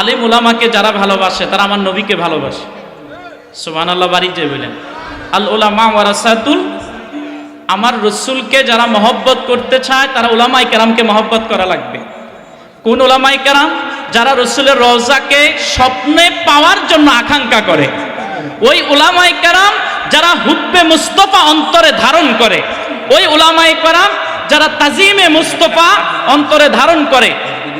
আলেম উলামাকে যারা ভালোবাসে তারা আমার নবীকে ভালোবাসে। সুবহানাল্লাহ, বাড়ি যে বলেন আল উলামা ওয়ারাসাতুল, আমার রসুলকে যারা মহব্বত করতে চায় তারা উলামায়ে কেরামকে মহব্বত করা লাগবে। কোন উলামায়ে কেরাম? যারা রসুলের রওজাকে স্বপ্নে পাওয়ার জন্য আকাঙ্ক্ষা করে। ওই উলামায়ে কেরাম যারা হুব্বে মুস্তাফা অন্তরে ধারণ করে। ওই উলামায়ে কেরাম যারা তাজিমে মুস্তাফা অন্তরে ধারণ করে।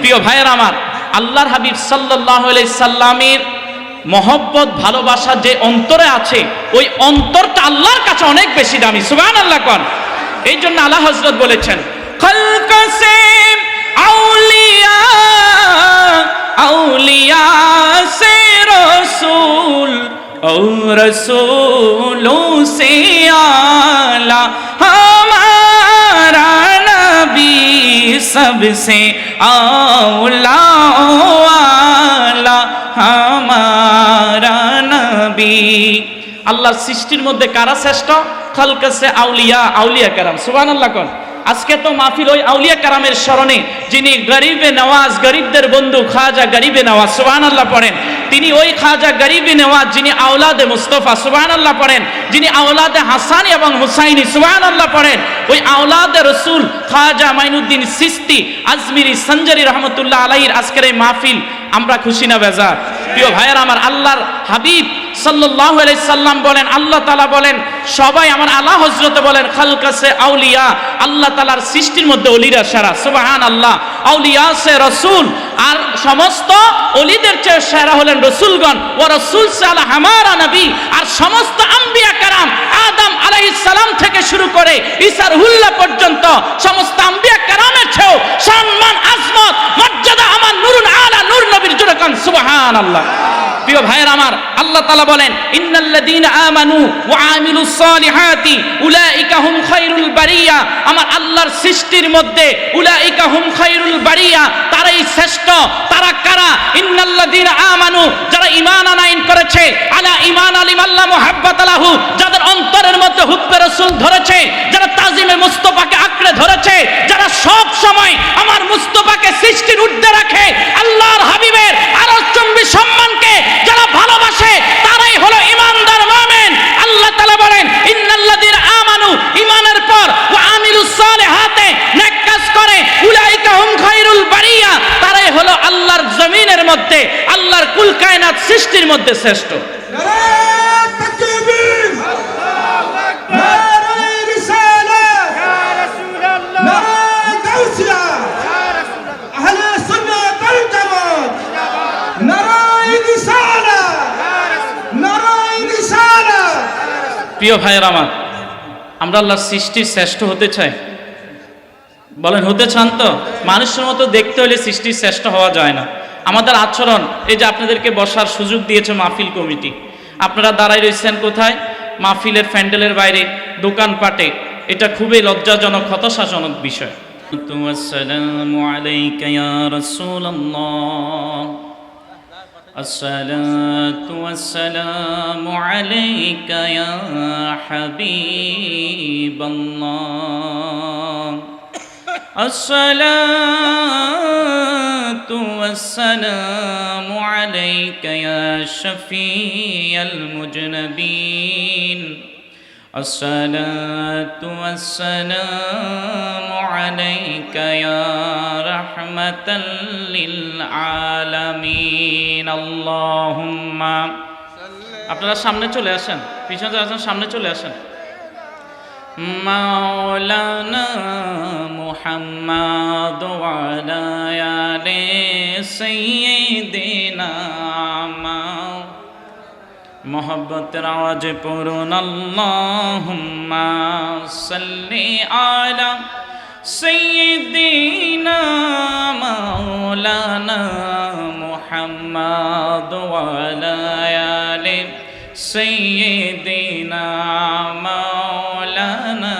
প্রিয় ভাইয়ের আমার, আল্লাহর হাবিব সাল্লাল্লাহু আলাইহি সাল্লামের মহব্বত ভালোবাসা যে অন্তরে আছে, ওই অন্তরটা আল্লাহর কাছে অনেক বেশি দামি। সুবহানাল্লাহ কোন। এই জন্য আল্লাহ হযরত বলেছেন, খালকাসে আউলিয়া আউলিয়া সে রসুল ও রসুলো সে আলা हमारा नबी सबसे आला हमारा नबी। আল্লাহর সৃষ্টির মধ্যে কারা শ্রেষ্ঠ? খালকাসে আউলিয়া, আউলিয়া কেরাম। সুবহানাল্লাহ কোন। আজকে তো মাহফিল ওই আউলিয়া কেরামের স্মরণে, যিনি গরিবে নওয়াজ, গরিবদের বন্ধু খাজা গরিবে নওয়াজ, সুবহানাল্লাহ পড়েন। তিনি ওই খাজা গরিবে নওয়াজ যিনি আওলাদে মুস্তাফা, সুবহানাল্লাহ পড়েন। যিনি আওলাদে হাসান এবং হুসাইনি, সুবহানাল্লাহ পড়েন। ওই আওলাদে রসুল খাজা মাইনুদ্দিন চিশতি আজমিরি সঞ্জারি রহমতুল্লাহ আলাইহির আজকের এই মাহফিল আমরা খুশি না বেজার? প্রিয় ভাইয়ের আমার, আল্লাহর হাবিব সাল্লাল্লাহু আলাইহি সাল্লাম বলেন, আল্লাহ তাআলা বলেন, সবাই আমার আলা হযরতে বলেন খালকাসে আউলিয়া, আল্লাহ তাআলার সৃষ্টির মধ্যে ওলিরা সেরা। সুবহানাল্লাহ। আউলিয়া সে রাসূল, আর সমস্ত ওলিদের চেয়ে সেরা হলেন রাসূলগণ। ওয়া রাসূল সালা হামারা নবী, আর সমস্ত আম্বিয়া কেরাম আদম আলাইহিস সালাম থেকে শুরু করে ঈসা রুহুল্লাহ পর্যন্ত সমস্ত আম্বিয়া কেরামের চেয়েও সম্মান, আজমত, মর্যাদা আমার নূরুল আলা নূর নবীর জন্য কোন সুবহানাল্লাহ। প্রিয় ভাইয়ের আমার, আল্লাহ তাআলা বলেন, ইন্নাল্লাযীনা আমানু ওয়া আমিলুস সালিহাতি উলাইকা হুম খায়রুল বারিয়া। আমার আল্লাহর সৃষ্টির মধ্যে উলাইকা হুম খায়রুল বারিয়া, তারাই শ্রেষ্ঠ। তারা কারা? ইন্নাল্লাযীনা আমানু, যারা ঈমান আনয়ন করেছে, আলা ঈমান আলিম আল্লাহ মুহাব্বাত লাহু, যাদের অন্তরের মধ্যে হুব্বে রাসূল ধরেছে, যারা তাজিমে মুস্তাফাকে আঁকড়ে ধরেছে, যারা সব সময় আমার মুস্তাফাকে সৃষ্টির ঊর্ধ্বে রাখে, আল্লাহর হাবিবের আরশচুম্বী সম্মানকে যারা ভালোবাসে, তারাই হলো ঈমানদার মুমিন। আল্লাহ তাআলা বলেন, ইন্নাল্লাযীনা আমানু, ঈমানের পর ওয়া আমিলুস সালিহাতি, নেক কাজ করে, উলাইকা হুম খায়রুল বারিয়া, তারাই হলো আল্লাহর জমিনের মধ্যে, আল্লাহর কুল কায়নাত সৃষ্টির মধ্যে শ্রেষ্ঠ। প্রিয় ভাইয়ের আমার, আমরা আল্লাহর সৃষ্টির শ্রেষ্ঠ হতে চাই। বলেন হতে চান তো? মানুষের মতো দেখতে হলে সৃষ্টির শ্রেষ্ঠ হওয়া যায় না। আমাদের আচরণ, এই যে আপনাদেরকে বসার সুযোগ দিয়েছে মাহফিল কমিটি, আপনারা দাঁড়াই রয়েছেন কোথায়? মাহফিলের প্যান্ডেলের বাইরে, দোকানপাটে। এটা খুবই লজ্জাজনক, হতাশাজনক বিষয়। আসসালামু আলাইকা ইয়া রাসূলুল্লাহ, الصلاة والسلام عليك يا حبيب الله، الصلاة والسلام عليك يا شفيع المذنبين، الصلاة والسلام عليك يا رحمة للعالمين اللهم। আপনারা সামনে চলে আসেন, পিছনে যারা আছেন সামনে চলে আসেন। মাওলানা মুহাম্মদ ওয়া আলা আলি সাইয়্যিদিনা, মোহব্বতের আওয়াজে পড়ুন আল্লাহুম্মা সাল্লি আলা সাইয়্যিদিনা মাওলানা মুহাম্মদ ওয়া আলা আলি সাইয়্যিদিনা মাওলানা।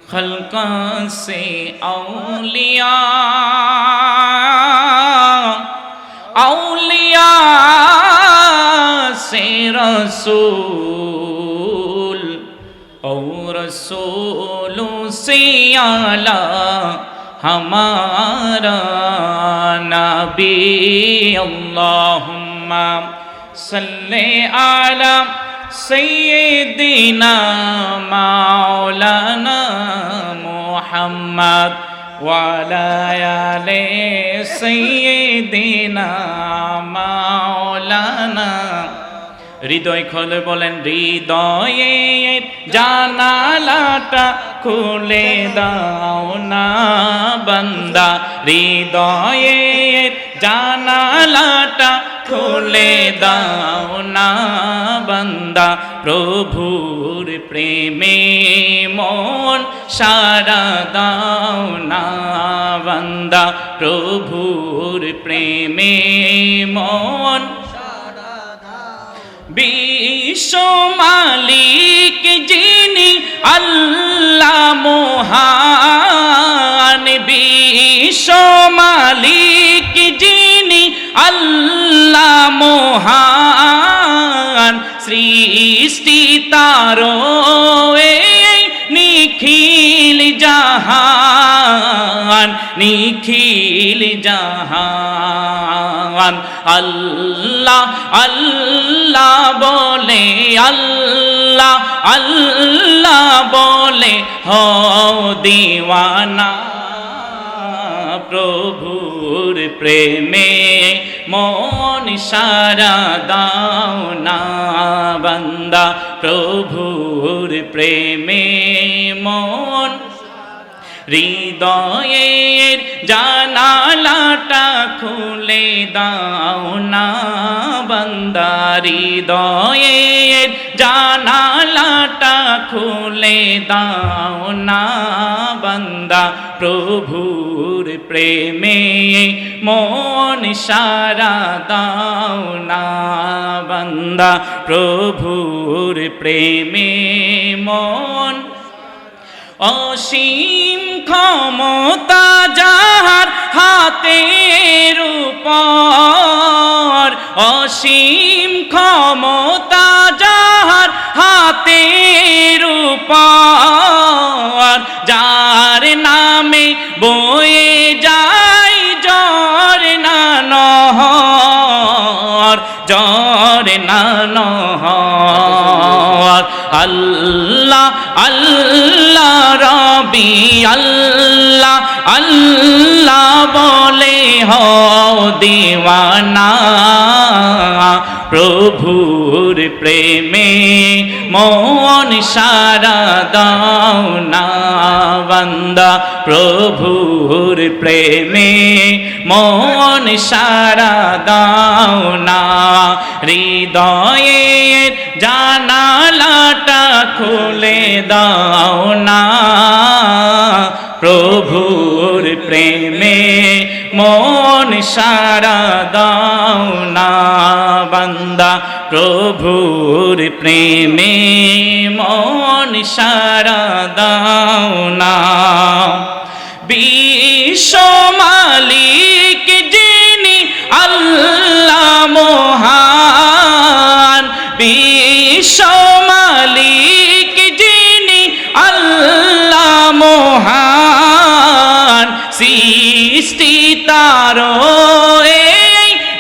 খলকা সে আউলিয়া আউলিয়া से रसूल और रसूलों से आला हमारा নবী আল্লাহুম্মা সাল্লি আলা সাইয়্যিদিনা মাওলানা মুহাম্মদ ওয়া আলা আলি সাইয়্যিদিনা মাওলানা। হৃদয় খোলে বলেন, হৃদয়ের জানালাটা খুলে দাও না বান্দা, হৃদয়ের জানালাটা খুলে দাও না বান্দা, প্রভুর প্রেমে মন সারা দাও না বান্দা, প্রভুর প্রেমে মন। বিশ্ব মালিক যিনি আল্লাহ মহান, বিশ্ব মালিক যিনি আল্লাহ মহান, সৃষ্টি তারো নিখিল জাহান, নিখিল জাহান। আল্লাহ আল্লাহ বলে, আল্লাহ আল্লাহ বলে হও দিওয়ানা, প্রভুর প্রেমে মন সারা দাও না বান্দা, প্রভুর প্রেমে মন। হৃদয়ের জানালাটা খুলে দাও না বান্দা, হৃদয়ের জানালাটা খুলে দাও না বান্দা, প্রভুর প্রেমে মন সারা দাও না বান্দা, প্রভুর প্রেমে মন। অসীম ক্ষমতা যাহার হাতের উপর, অসীম ক্ষমতা যাহার হাতের উপর, যার নামে বয়ে যায় ঝরনা নহর, ঝরনা নহর। আল্লাহ আল্লাহ রবি আল্লাহ আল্লাহ বলে হও দিওয়ানা, প্রভুর প্রেমে মন সারা দাও না বান্দা, প্রভুর প্রেমে মন সারা দাও না। হৃদয়ের জানালাটা খুলে দাও না, প্রভুর প্রেমে মন সারা দাও না বান্দা, প্রভুর প্রেমে মন সারা দাও না। বিশ্ব মালিক যিনি আল্লাহ মহান, বিশ্ব মালিক যিনি আল্লাহ মহান, সৃষ্টি তারো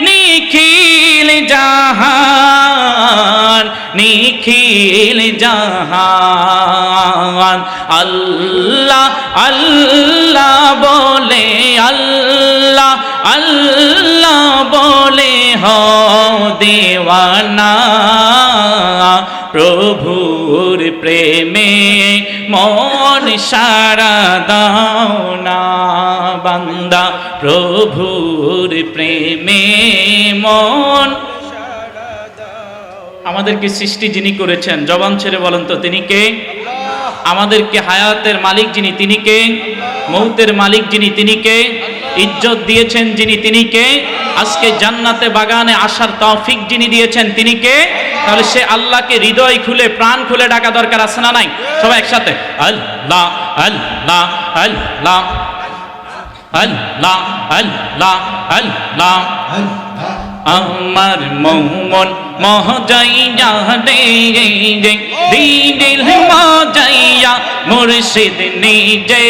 নিখিল জাহান, নিখিল জাহান। আল্লাহ আল্লাহ বলে, আল্লাহ আল্লাহ বলে হও দিওয়ানা, প্রভুর প্রেমে মন সারা দাও না বান্দা, প্রভুর প্রেমে মন। আমাদেরকে সৃষ্টি যিনি করেছেন, জবান ছেড়ে বলেন তো তিনি কে? আমাদেরকে হায়াতের মালিক যিনি তিনি কে? মৌতের মালিক যিনি তিনি কে? ইজ্জত দিয়েছেন যিনি তিনি কে? আজকে জান্নাতে বাগানে আসার তৌফিক যিনি দিয়েছেন তিনি কে? তাহলে সে আল্লাহকে হৃদয় খুলে প্রাণ খুলে ডাকা দরকার আছে না নাই? সবাই একসাথে আল্লাহ আল্লাহ আল্লাহ আল্লাহ আল্লাহ আল্লাহ আমার মন মহজাইয়া রে দিল মজাইয়া মুর্শিদ নিজে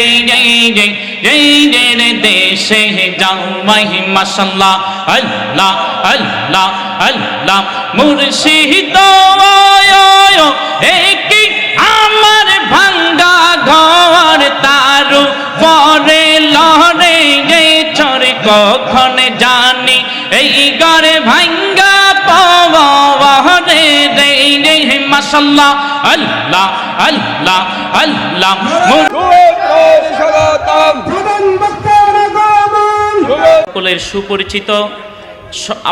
দেশে যাওয়াই মাশাআল্লাহ আল্লাহ আল্লাহ আল্লাহ মুর্শিদ একই আমার ভাঙ্গা ঘর তারু পরে লড়ে চরে কখন জানি এই ঘরে ভাঙ্গা পাওয়ারে রে মাশাআল্লাহ আল্লাহ আল্লাহ আল্লাহ সকলের সুপরিচিত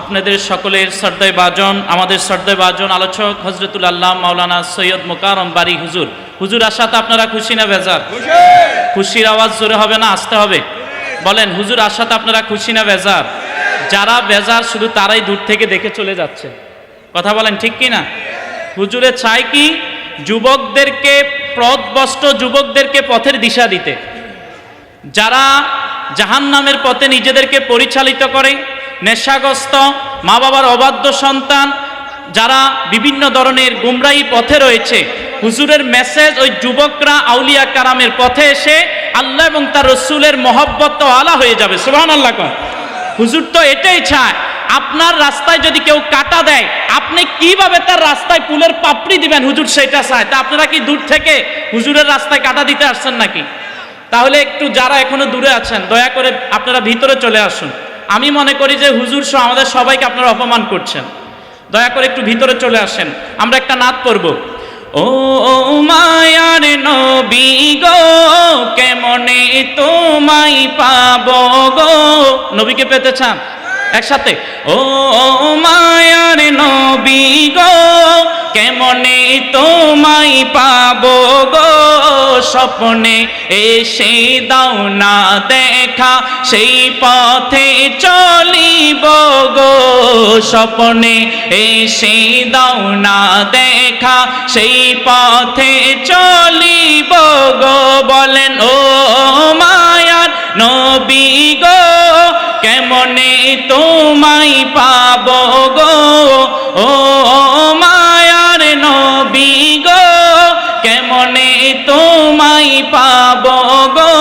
আপনাদের সকলের শ্রদ্ধেয় ভাজন আমাদের শ্রদ্ধেয় ভাজন আলোচক হযরতুল আল্লাহ মাওলানা সৈয়দ মুকাররম বারী হুজুর হুজুর আসাতে আপনারা খুশি না বেজার? খুশির আওয়াজ জোরে হবে না আসতে হবে? বলেন হুজুর আসাতে আপনারা খুশি না বেজার? যারা বেজার শুধু তারাই দূর থেকে দেখে চলে যাচ্ছে। কথা বলেন ঠিক কি না? হুজুরে চায় কি যুবকদেরকে পথভ্রষ্ট যুবকদেরকে পথের দিশা দিতে, যারা জাহান্নামের পথে নিজেদেরকে পরিচালিত করে, নেশাগ্রস্ত, মা বাবার অবাধ্য সন্তান, যারা বিভিন্ন ধরনের গুমরাহি পথে রয়েছে, হুজুরের মেসেজ ওই যুবকরা আউলিয়া কারামের পথে এসে আল্লাহ এবং তার রসুলের মহব্বত আলা হয়ে যাবে। সুবহানাল্লাহ। হুজুর তো এটাই চায়, আপনার রাস্তায় যদি কেউ কাটা দেয় আপনি কিভাবে তার রাস্তায় ফুলের পাপড়ি দিবেন, হুজুর সেটা চায়। তা আপনারা কি দূর থেকে হুজুরের রাস্তায় কাটা দিতে আসছেন নাকি? তাহলে একটু যারা এখনো দূরে আছেন দয়া করে আপনারা ভিতরে চলে আসুন। আমি মনে করি যে হুজুর সহ আমাদের সবাইকে আপনারা অপমান করছেন। দয়া করে একটু ভিতরে চলে আসেন, আমরা একটা নাত পড়ব। ও মায়ার নবী গো কেমনে তোমায় পাবো গো। নবীকে পেতে চান? একসাথে ও মায়ার নবী গো কেমনে তোমায় পাবো গো, স্বপ্নে এসে দাও না দেখা সেই পথে চলিব গো, স্বপ্নে এসে দাও না দেখা সেই পথে চলিব গো। বলেন ও মায়ার নবী গো কেমনে তোমায় পাবো গো, ও মায়ার নবী গো কেমনে তোমায় পাবো গো,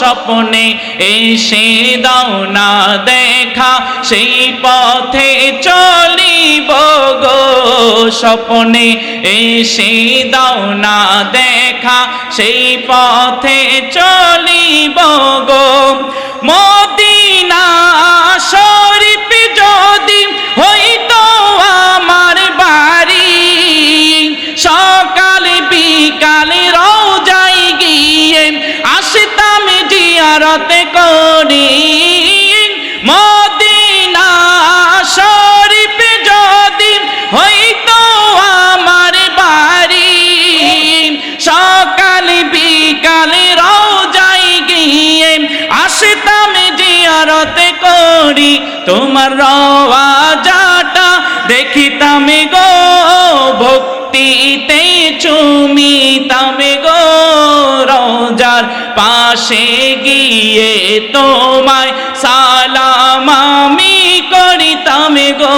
স্বপ্নে এসে দাও না দেখা সেই পথে চলিব গো, স্বপ্নে এসে দাও না দেখা সেই পথে চলিব গো। মদিনা শরীফ যদি হইতো আমার বাড়ি, সকাল বিকাল রওজায় গিয়ে আসতাম জিয়ারত করি। মদিনা শরীফ যদি হইতো আমার বাড়ি, সকাল বিকাল রওজায় গিয়ে আসতাম জিয়ারত করি। তোমার রওজাটা দেখিতাম গো, ভক্তিতে চুমিতাম গো, রওজার পাশে গিয়ে তোমায় সালাম আমি করিতাম গো,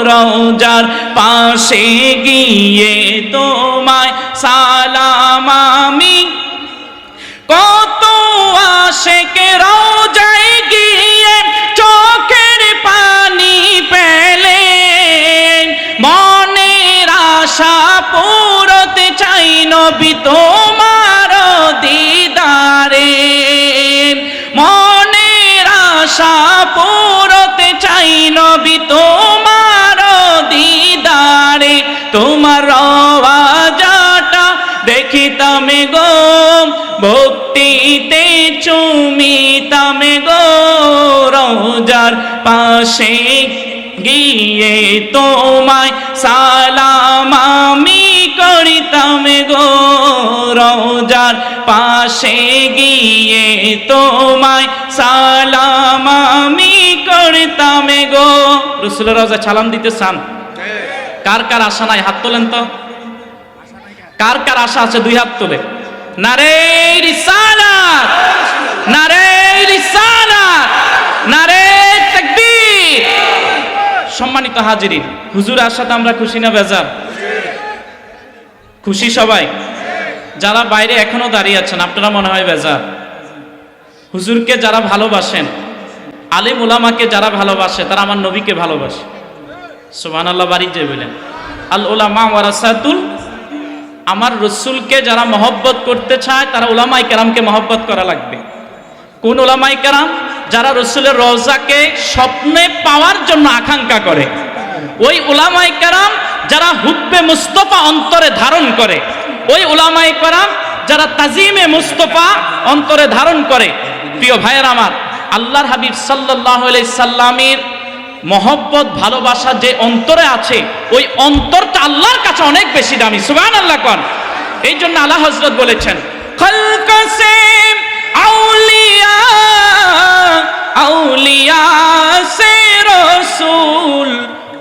রওজার পাশে গিয়ে তোমায় সালাম আমি। কত আশিক রওজায় গিয়ে চোখের পানি পেলেন, মনের আশা পূরতে চাই নবী তোমার দিদারে, মনের আশা পূরতে চাই নবী তোমার দিদারে। তোমার রওজাটা দেখিতাম গো, ভক্তিতে চুমিতাম গো, রওজার পাশে গিয়ে তোমায় সালাম আমি করিতাম গো, রওজার পাশে গিয়ে তোমায় সালাম আমি করতাম গো। রাসূলের রওজায় সালাম দিতে চান? কার কার আশা নাই হাত তোলেন তো। কার কার আশা আছে দুই হাত তোলে। নারে রিসালাত, নারে রিসালাত, নারে তাকবীর। সম্মানিত হাজিরিন, হুজুর আসাতে আমরা খুশি না বেজার? খুশি সবাই? যারা বাইরে এখনো দাঁড়িয়ে আছেন আপনারা মনে হয় বেজার। হুজুরকে যারা ভালোবাসেন, আলেম উলামাকে যারা ভালোবাসে তারা আমার নবীকে ভালোবাসে। সুবহানাল্লাহ, বাড়ি যে বলেন আল উলামা ওয়ারাসাতুল, আমার রসুলকে যারা মহব্বত করতে চায় তারা উলামাই কেরামকে মহব্বত করা লাগবে। কোন উলামাই কেরাম? যারা রসুলের রওজাকে স্বপ্নে পাওয়ার জন্য আকাঙ্ক্ষা করে। ওই উলামাই কেরাম যারা হুব্বে মুস্তাফা অন্তরে ধারণ করে, ওই উলামাই কেরাম যারা তাজিমে মুস্তাফা অন্তরে ধারণ করে। প্রিয় ভাইয়ের আমার, আল্লাহর হাবিব সাল্লাল্লাহু আলাইহি সাল্লামের মহব্বত ভালোবাসা যে অন্তরে আছে, ওই অন্তরটা আল্লাহর কাছে অনেক বেশি দামি। সুবহানাল্লাহ কোন। এই জন্য আল্লাহ হযরত বলেছেন, খালকাসে আউলিয়া আউলিয়া সে রসুল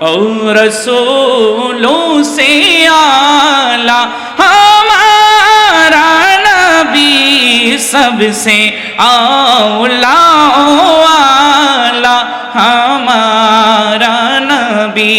ও রসুলোं से आला हमारा नबी सबसे आला वाला हमारा नबी।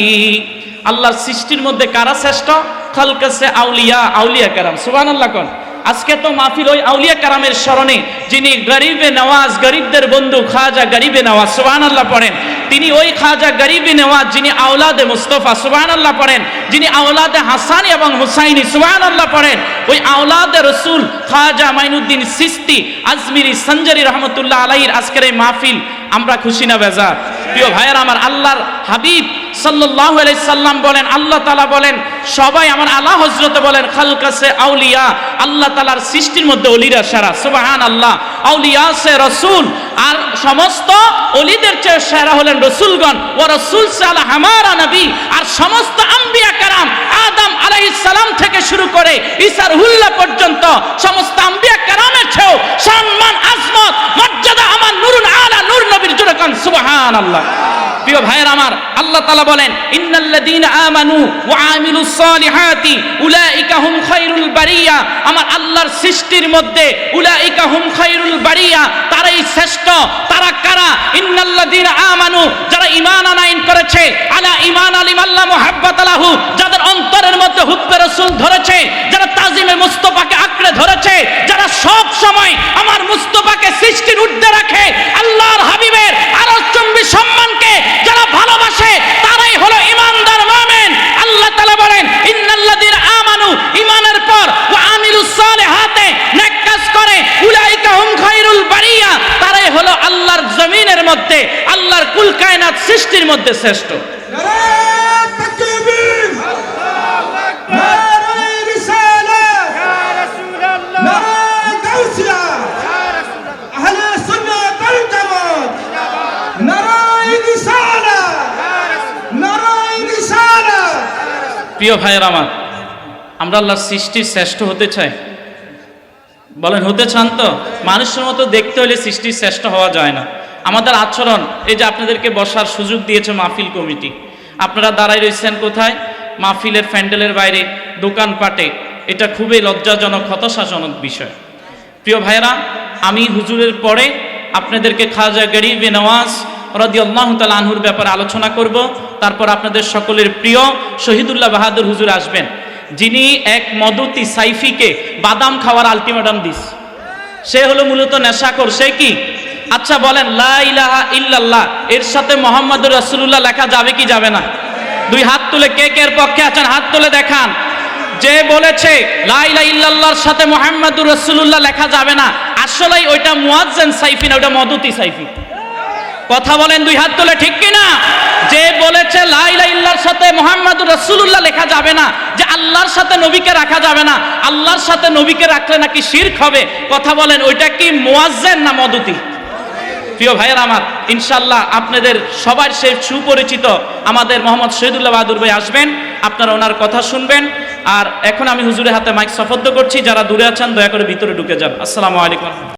আল্লাহর সৃষ্টির মধ্যে কারা শ্রেষ্ঠ? খালকাসে আউলিয়া, আউলিয়া কেরাম। সুবহানাল্লাহ কোন। আজকে তো মাহফিল ওই আউলিয়া কেরামের স্মরণে, যিনি গরিবে নওয়াজ, গরিবদের বন্ধু খাজা গরিবে নওয়াজ, সুবহানাল্লাহ পড়েন। তিনি ওই খাজা গরিবে নওয়াজ যিনি আওলাদে মুস্তাফা, সুবহানাল্লাহ পড়েন, যিনি আওলাদে হাসান এবং হুসাইনি, সুবহানাল্লাহ পড়েন। ওই আওলাদে রসুল খাজা মাইনুদ্দিন চিশতি আজমিরি সঞ্জারি রহমতুল্লাহ আলাইহির আজকের এই মাহফিল, আমরা খুশি না বেজার? প্রিয় ভাইয়েরা আমার, আল্লাহর হাবিব সাল্লাল্লাহু আলাইহি সাল্লাম বলেন, আল্লাহ তাআলা বলেন, সবাই আমার আলা হযরতে বলেন খালকাসে আউলিয়া, আল্লাহ তাআলার সৃষ্টির মধ্যে ওলিরা সেরা। সুবহানাল্লাহ। আউলিয়া সে রাসূল, আর সমস্ত ওলিদের চেয়ে সেরা হলেন রাসূলগণ। ওয়া রাসূল সালা হামারা নবী, আর সমস্ত আম্বিয়া কেরাম আদম আলাইহিস সালাম থেকে শুরু করে ঈসা রুহুল্লাহ পর্যন্ত সমস্ত আম্বিয়া কেরামের চেয়েও সম্মান, আজমত, মর্যাদা আমার নূরুল আলা নূর নবীর জোরে কান সুবহানাল্লাহ। প্রিয় ভাইয়ের আমার, আল্লাহ তাআলা বলেন, ইন্নাল্লাযীনা আমানু ওয়া আমিলুস সালিহাতি উলাইকা হুম খায়রুল বারিয়া। আমার আল্লাহর সৃষ্টির মধ্যে উলাইকা হুম খায়রুল বারিয়া, তারাই শ্রেষ্ঠ। তারা কারা? ইন্নাল্লাযীনা আমানু, যারা ঈমান আনয়ন করেছে, আলা ঈমান আলিমাল্লাহ মুহাব্বাত লাহু, যাদের অন্তরের মধ্যে হুব্বে রাসূল ধরেছে, যারা তাজিমে মুস্তাফাকে আঁকড়ে ধরেছে, যারা সব সময় আমার মুস্তাফাকে সৃষ্টির ঊর্ধ্বে রাখে, আল্লাহর হাবিবের আরশচুম্বী সম্মানকে যারা ভালোবাসে, তারাই হলো ঈমানদার মুমিন। আল্লাহ তাআলা বলেন, ইন্নাল্লাযীনা আমানু, ঈমানের পর ওয়া আমিলুস সালিহাতি, নেক কাজ করে, উলাইকা হুম খায়রুল বারিয়া, তারাই হলো আল্লাহর জমিনের মধ্যে, আল্লাহর কুল কায়নাত সৃষ্টির মধ্যে শ্রেষ্ঠ। নারায়ে তাকবীর, আল্লাহু আকবার, নারায়ে রিসালাত, ইয়া রাসূলুল্লাহ, নারায়ে গাউসিয়া, ইয়া রাসূলুল্লাহ, আহলে সুন্নাত ওয়াল জামাত, জিন্দাবাদ, নারায়ে রিসালাত, ইয়া রাসূলুল্লাহ, নারায়ে রিসালাত। প্রিয় ভাইয়ের আমার, আমরা আল্লাহর সৃষ্টির শ্রেষ্ঠ হতে চাই? বলেন হতে চান তো? মানুষের মতো দেখতে হলে সৃষ্টির শ্রেষ্ঠ হওয়া যায় না। আমাদের আচরণ, এই যে আপনাদেরকে বসার সুযোগ দিয়েছে মাহফিল কমিটি, আপনারা দাঁড়াই রয়েছেন কোথায়? মাহফিলের প্যান্ডেলের বাইরে, দোকানপাটে। এটা খুবই লজ্জাজনক, হতাশাজনক বিষয়। প্রিয় ভাইয়েরা, আমি হুজুরের পরে আপনাদেরকে খাজা গরিবে নওয়াজ রাদিয়াল্লাহু তাআলা আনহুর ব্যাপারে আলোচনা করব। তারপর আপনাদের সকলের প্রিয় শহীদুল্লাহ বাহাদুর হুজুর আসবেন, যিনি এক মদতি সাইফিকে বাদাম খাওয়ার আলটিমেটাম দিস। সে হলো মূলত নেশাখোর। সে কি? আচ্ছা বলেন, লা ইলাহা ইল্লাল্লাহ এর সাথে মুহাম্মাদুর রাসূলুল্লাহ লেখা যাবে কি যাবে না? দুই হাত তুলে কে কে এর পক্ষে আছেন হাত তুলে দেখান। যে বলেছে লা ইলাহা ইল্লাল্লাহর সাথে মুহাম্মাদুর রাসূলুল্লাহ লেখা যাবে না, আসলেই ওইটা মুয়াজ্জিন সাইফি না, ওইটা মদতি সাইফি। কথা বলেন দুই হাত তুলে, ঠিক কি না? যে বলেছে লা ইলাহা ইল্লাল্লাহর সাথে মুহাম্মাদুর রাসূলুল্লাহ লেখা যাবে না, যে আল্লাহর সাথে নবীকে রাখা যাবে না, আল্লাহর সাথে নবীকে রাখলে নাকি শিরক হবে, কথা বলেন ওইটা কি মুয়াজ্জিন না মদতি? প্রিয় ভাইয়ের আমার, ইনশাআল্লাহ আপনাদের সবার সে সুপরিচিত আমাদের মোহাম্মদ শহীদুল্লাহ বাহাদুর ভাই আসবেন, আপনারা ওনার কথা শুনবেন। আর এখন আমি হুজুরের হাতে মাইক সুপর্দ করছি। যারা দূরে আছেন দয়া করে ভিতরে ঢুকে যান। আসসালামু আলাইকুম।